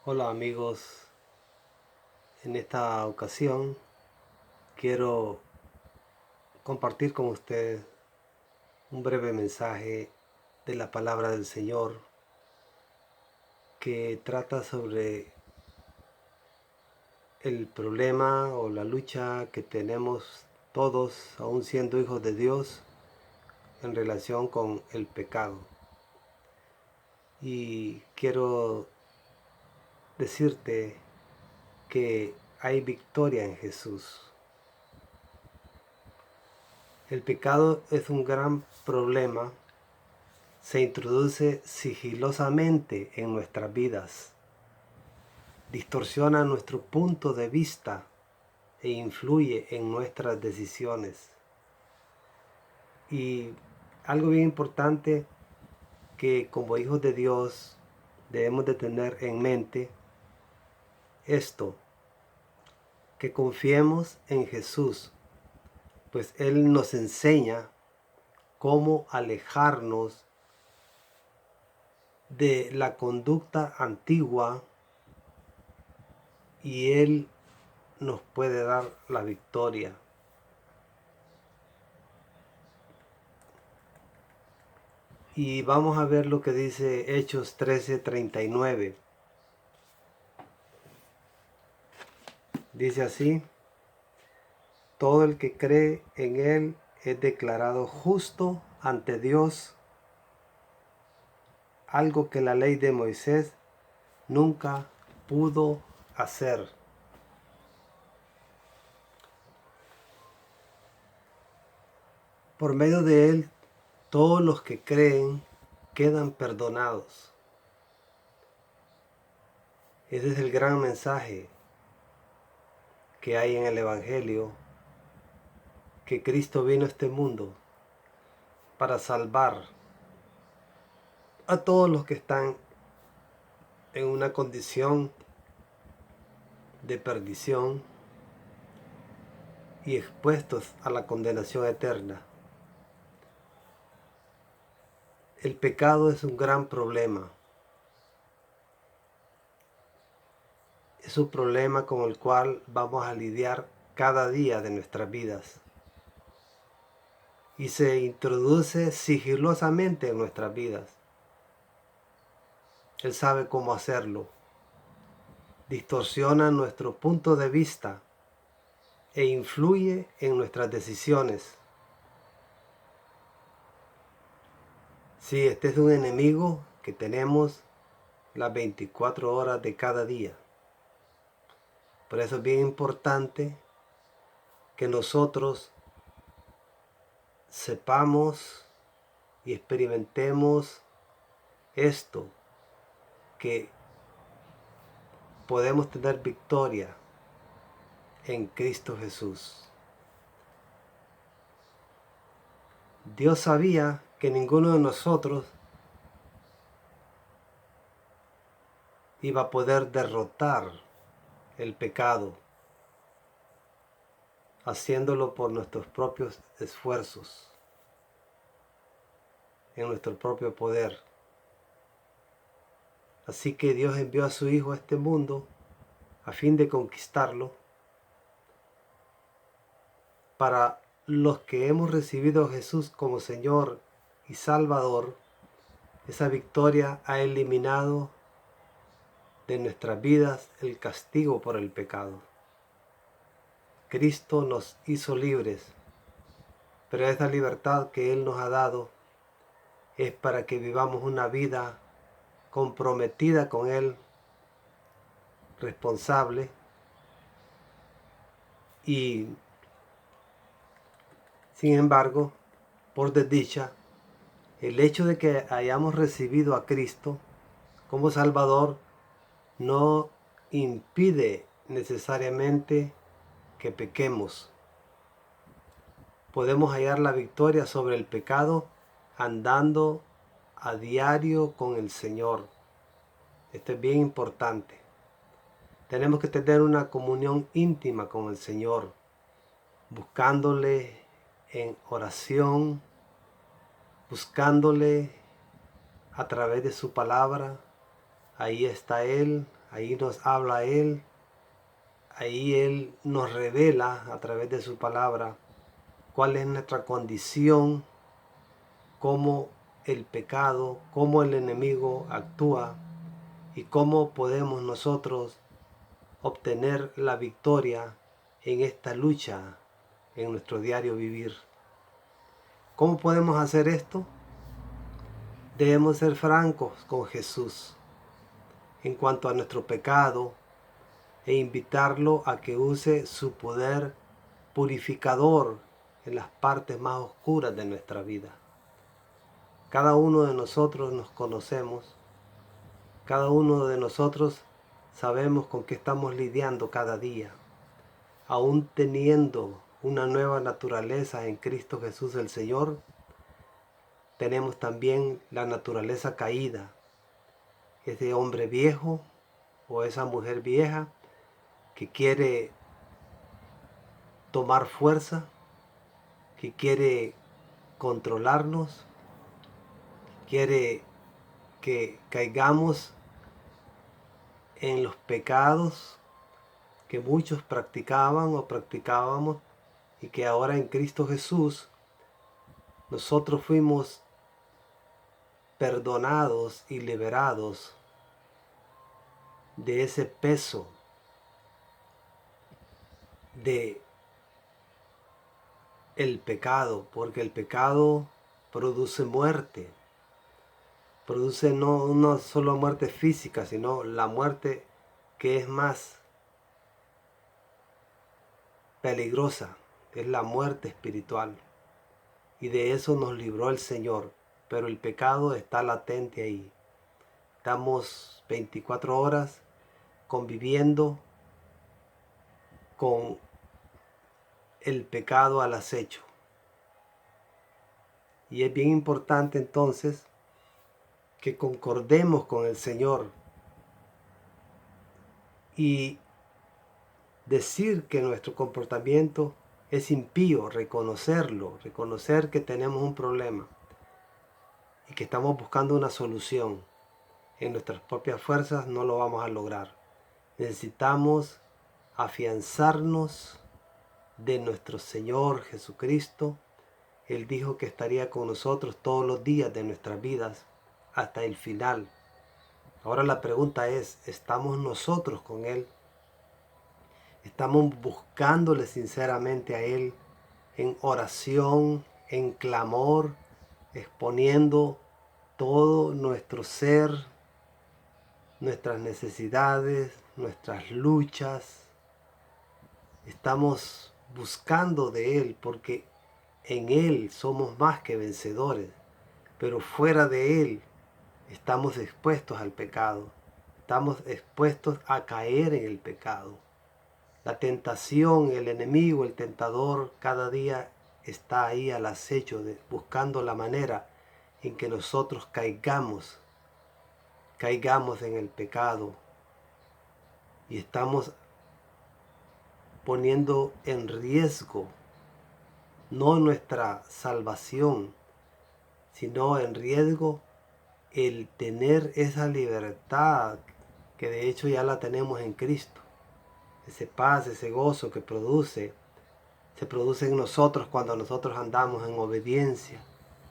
Hola amigos, en esta ocasión quiero compartir con ustedes un breve mensaje de la palabra del Señor que trata sobre el problema o la lucha que tenemos todos, aún siendo hijos de Dios, en relación con el pecado. Y quiero decirte que hay victoria en Jesús. El pecado es un gran problema. Se introduce sigilosamente en nuestras vidas, distorsiona nuestro punto de vista e influye en nuestras decisiones. Y algo bien importante que como hijos de Dios debemos de tener en mente esto, que confiemos en Jesús, pues Él nos enseña cómo alejarnos de la conducta antigua y Él nos puede dar la victoria. Y vamos a ver lo que dice Hechos 13:39. Dice así: todo el que cree en Él es declarado justo ante Dios, algo que la ley de Moisés nunca pudo hacer. Por medio de Él, todos los que creen quedan perdonados. Ese es el gran mensaje que hay en el Evangelio, que Cristo vino a este mundo para salvar a todos los que están en una condición de perdición y expuestos a la condenación eterna. El pecado es un gran problema. Es un problema con el cual vamos a lidiar cada día de nuestras vidas. Y se introduce sigilosamente en nuestras vidas. Él sabe cómo hacerlo. Distorsiona nuestro punto de vista e influye en nuestras decisiones. Sí, este es un enemigo que tenemos las 24 horas de cada día. Por eso es bien importante que nosotros sepamos y experimentemos esto, que podemos tener victoria en Cristo Jesús. Dios sabía que ninguno de nosotros iba a poder derrotar el pecado haciéndolo por nuestros propios esfuerzos, en nuestro propio poder. Así que Dios envió a su Hijo a este mundo a fin de conquistarlo. Para los que hemos recibido a Jesús como Señor y Salvador, esa victoria ha eliminado de nuestras vidas el castigo por el pecado. Cristo nos hizo libres, pero esa libertad que Él nos ha dado es para que vivamos una vida comprometida con Él, responsable, y sin embargo, por desdicha, el hecho de que hayamos recibido a Cristo como Salvador no impide necesariamente que pequemos. Podemos hallar la victoria sobre el pecado andando a diario con el Señor. Esto es bien importante. Tenemos que tener una comunión íntima con el Señor, buscándole en oración, buscándole a través de su palabra. Ahí está Él, Ahí nos habla Él, ahí Él nos revela a través de su palabra cuál es nuestra condición, cómo el pecado, cómo el enemigo actúa y cómo podemos nosotros obtener la victoria en esta lucha en nuestro diario vivir. ¿Cómo podemos hacer esto? Debemos ser francos con Jesús en cuanto a nuestro pecado e invitarlo a que use su poder purificador en las partes más oscuras de nuestra vida. Cada uno de nosotros nos conocemos, cada uno de nosotros sabemos con qué estamos lidiando cada día. Aún teniendo una nueva naturaleza en Cristo Jesús el Señor, tenemos también la naturaleza caída, ese hombre viejo o esa mujer vieja que quiere tomar fuerza, que quiere controlarnos, quiere que caigamos en los pecados que muchos practicaban o practicábamos y que ahora en Cristo Jesús nosotros fuimos perdonados y liberados de ese peso de el pecado, porque el pecado produce muerte, produce no una solo muerte física, sino la muerte que es más peligrosa, es la muerte espiritual. Y de eso nos libró el Señor, pero el pecado está latente ahí. Estamos 24 horas conviviendo con el pecado al acecho. Y es bien importante entonces que concordemos con el Señor y decir que nuestro comportamiento es impío, reconocerlo, reconocer que tenemos un problema y que estamos buscando una solución. En nuestras propias fuerzas no lo vamos a lograr. Necesitamos afianzarnos de nuestro Señor Jesucristo. Él dijo que estaría con nosotros todos los días de nuestras vidas hasta el final. Ahora la pregunta es, ¿estamos nosotros con Él? ¿Estamos buscándole sinceramente a Él en oración, en clamor, exponiendo todo nuestro ser, nuestras necesidades, nuestras luchas? Estamos buscando de Él porque en Él somos más que vencedores, pero fuera de Él estamos expuestos al pecado, estamos expuestos a caer en el pecado. La tentación, el enemigo, el tentador, cada día está ahí al acecho, buscando la manera en que nosotros caigamos en el pecado y estamos poniendo en riesgo no nuestra salvación, sino en riesgo el tener esa libertad que de hecho ya la tenemos en Cristo. Ese paz, ese gozo que se produce en nosotros cuando nosotros andamos en obediencia,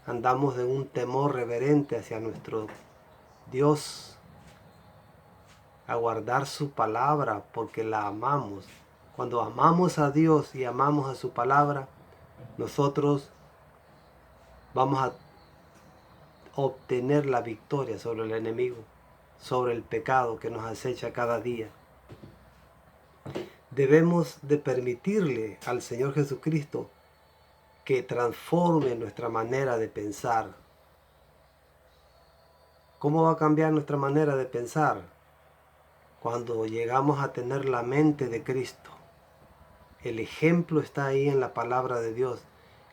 andamos en un temor reverente hacia nuestro Dios, a guardar su palabra porque la amamos. Cuando amamos a Dios y amamos a su palabra, nosotros vamos a obtener la victoria sobre el enemigo, sobre el pecado que nos acecha cada día. Debemos de permitirle al Señor Jesucristo que transforme nuestra manera de pensar. ¿Cómo va a cambiar nuestra manera de pensar? Cuando llegamos a tener la mente de Cristo. El ejemplo está ahí en la palabra de Dios.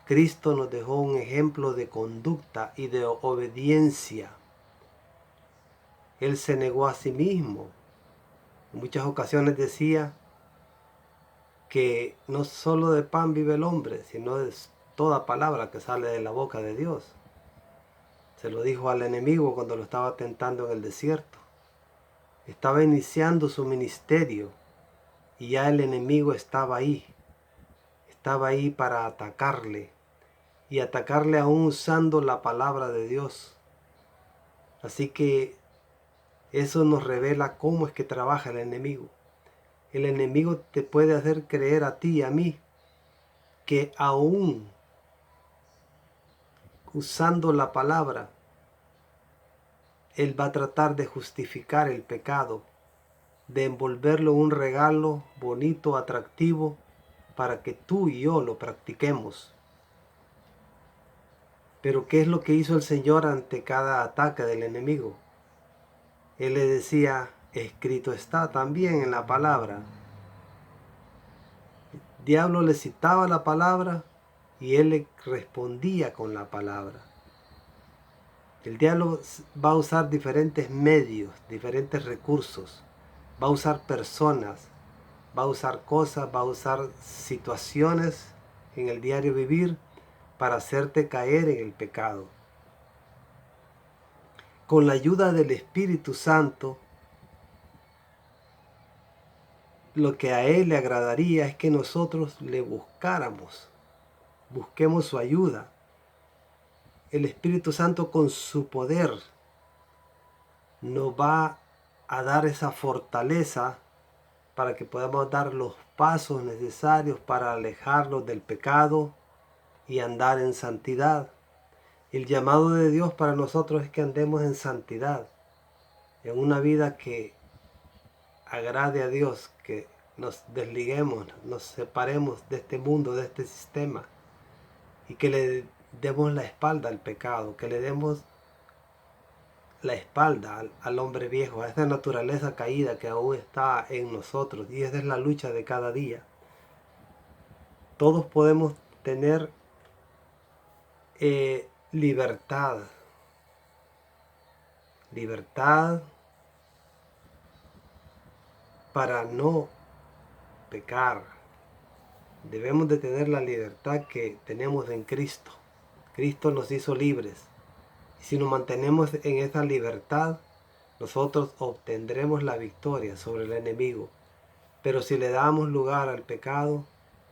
Cristo nos dejó un ejemplo de conducta y de obediencia. Él se negó a sí mismo. En muchas ocasiones decía que no solo de pan vive el hombre, sino de toda palabra que sale de la boca de Dios. Se lo dijo al enemigo cuando lo estaba tentando en el desierto. estaba iniciando su ministerio y ya el enemigo estaba ahí para atacarle y atacarle aún usando la palabra de Dios. Así que eso nos revela cómo es que trabaja el enemigo. El enemigo te puede hacer creer a ti y a mí que aún usando la palabra, él va a tratar de justificar el pecado, de envolverlo en un regalo bonito, atractivo, para que tú y yo lo practiquemos. Pero ¿qué es lo que hizo el Señor ante cada ataque del enemigo? Él le decía, escrito está también en la palabra. El diablo le citaba la palabra y él le respondía con la palabra. El diablo va a usar diferentes medios, diferentes recursos. Va a usar personas, va a usar cosas, va a usar situaciones en el diario vivir para hacerte caer en el pecado. Con la ayuda del Espíritu Santo, lo que a Él le agradaría es que nosotros le busquemos su ayuda. El Espíritu Santo con su poder nos va a dar esa fortaleza para que podamos dar los pasos necesarios para alejarnos del pecado y andar en santidad. El llamado de Dios para nosotros es que andemos en santidad, en una vida que agrade a Dios, que nos desliguemos, nos separemos de este mundo, de este sistema, y que le demos la espalda al pecado, que le demos la espalda al hombre viejo, a esa naturaleza caída que aún está en nosotros, y esa es la lucha de cada día. Todos podemos tener libertad para no pecar. Debemos de tener la libertad que tenemos en Cristo. Cristo nos hizo libres. Y si nos mantenemos en esa libertad, nosotros obtendremos la victoria sobre el enemigo. Pero si le damos lugar al pecado,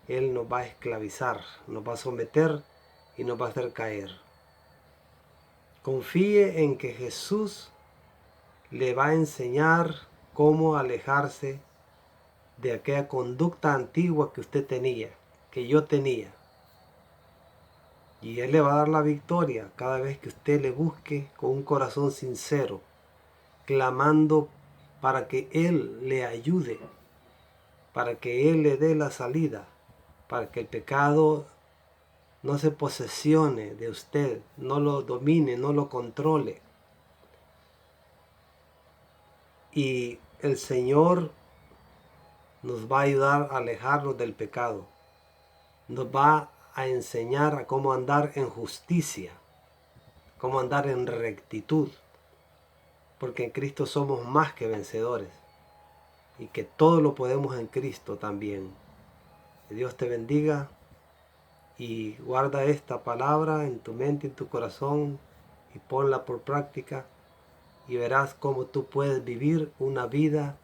él nos va a esclavizar, nos va a someter y nos va a hacer caer. Confíe en que Jesús le va a enseñar cómo alejarse de aquella conducta antigua que usted tenía, que yo tenía. Y Él le va a dar la victoria cada vez que usted le busque con un corazón sincero, clamando para que Él le ayude, para que Él le dé la salida, para que el pecado no se posesione de usted, no lo domine, no lo controle. Y el Señor nos va a ayudar a alejarnos del pecado. Nos va a enseñar a cómo andar en justicia, cómo andar en rectitud, porque en Cristo somos más que vencedores y que todo lo podemos en Cristo también. Que Dios te bendiga y guarda esta palabra en tu mente, en tu corazón y ponla por práctica y verás cómo tú puedes vivir una vida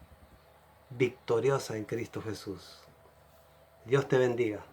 victoriosa en Cristo Jesús. Dios te bendiga.